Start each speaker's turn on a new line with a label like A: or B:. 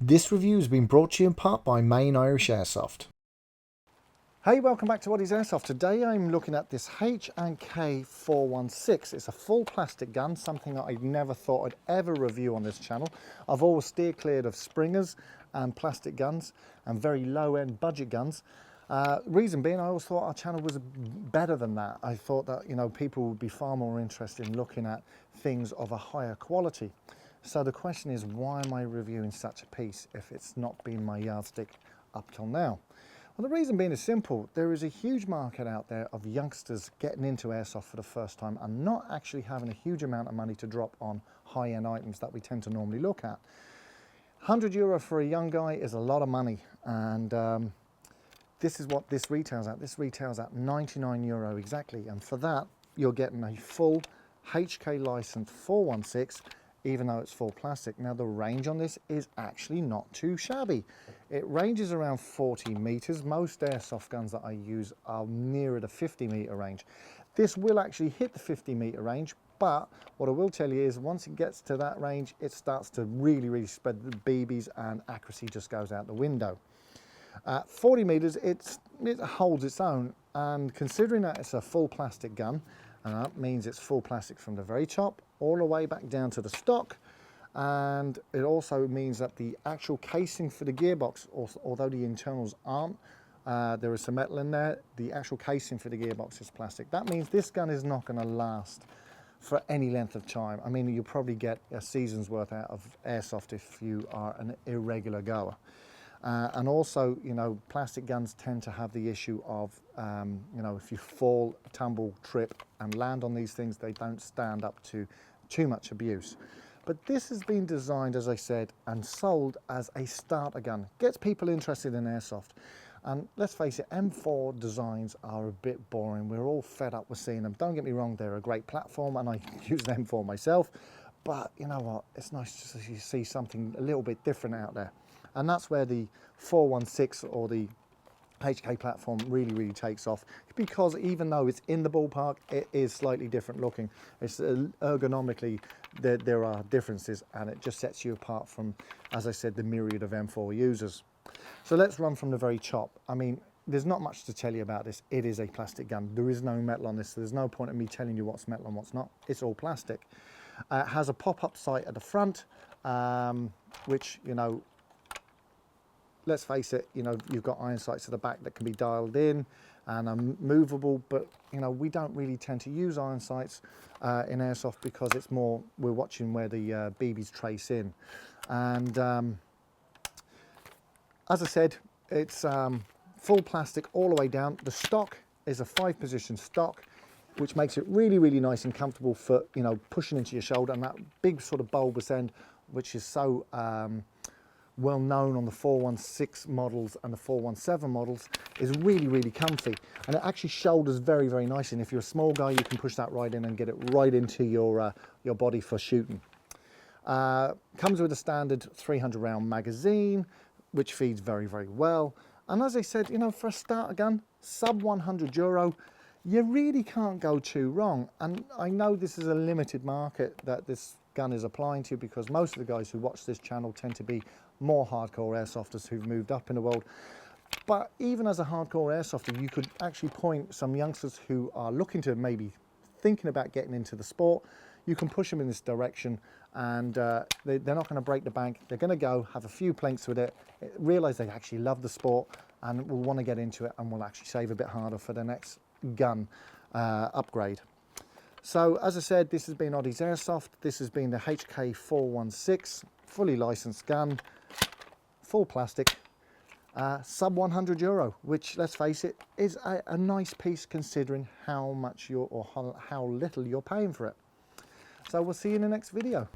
A: This review has been brought to you in part by Main Irish Airsoft. Hey, welcome back to What is Airsoft. Today I'm looking at this H&K 416. It's a full plastic gun, something that I never thought I'd ever review on this channel. I've always steered clear of springers and plastic guns and very low-end budget guns. Reason being, I always thought our channel was better than that. I thought that, people would be far more interested in looking at things of a higher quality. So the question is, why am I reviewing such a piece if it's not been my yardstick up till now? Well, the reason being is simple. There is a huge market out there of youngsters getting into airsoft for the first time and not actually having a huge amount of money to drop on high-end items that we tend to normally look at. €100 for a young guy is a lot of money, and this is what this retails at. This retails at €99 exactly, and for that you're getting a full HK licensed 416, even though it's full plastic. Now the range on this is actually not too shabby. It ranges around 40 meters. Most airsoft guns that I use are nearer the 50-meter range. This will actually hit the 50-meter range, but what I will tell you is once it gets to that range, it starts to really spread the BBs and accuracy just goes out the window. At 40 meters, it holds its own, and considering that it's a full plastic gun, and that means it's full plastic from the very top all the way back down to the stock, and it also means that the actual casing for the gearbox, although the internals aren't, there is some metal in there, the actual casing for the gearbox is plastic. That means this gun is not going to last for any length of time. I mean, you'll probably get a season's worth out of airsoft if you are an irregular goer. And also, plastic guns tend to have the issue of, if you fall, tumble, trip and land on these things, they don't stand up to too much abuse. But this has been designed, as I said, and sold as a starter gun. Gets people interested in airsoft. And let's face it, M4 designs are a bit boring. We're all fed up with seeing them. Don't get me wrong, they're a great platform and I use them for myself. But you know what, it's nice to see something a little bit different out there. And that's where the 416 or the HK platform really takes off, because even though it's in the ballpark, it is slightly different looking. It's ergonomically, there are differences, and it just sets you apart from, as I said, the myriad of M4 users. So let's run from the very top. I mean, there's not much to tell you about this. It is a plastic gun. There is no metal on this. So there's no point in me telling you what's metal and what's not. It's all plastic. It has a pop-up sight at the front, which, let's face it, you've got iron sights at the back that can be dialed in and are movable, but we don't really tend to use iron sights in airsoft because it's more, we're watching where the BBs trace in. And as I said, it's full plastic all the way down. The stock is a 5-position stock, which makes it really nice and comfortable for pushing into your shoulder, and that big sort of bulbous end, which is so well known on the 416 models and the 417 models, is really comfy, and it actually shoulders very nicely. And if you're a small guy, you can push that right in and get it right into your body for shooting. Comes with a standard 300 round magazine, which feeds very well. And as I said, for a starter gun, sub €100, you really can't go too wrong. And I know this is a limited market that this gun is applying to, because most of the guys who watch this channel tend to be more hardcore airsofters who've moved up in the world. But even as a hardcore airsofter, you could actually point some youngsters who are looking to maybe thinking about getting into the sport. You can push them in this direction, and they're not going to break the bank. They're going to go have a few plinks with it, realize they actually love the sport and will want to get into it, and will actually save a bit harder for the next gun upgrade. So as I said, this has been Oddie's Airsoft. This has been the HK 416, fully licensed gun, full plastic, sub €100, which, let's face it, is a nice piece considering how much how little you're paying for it. So we'll see you in the next video.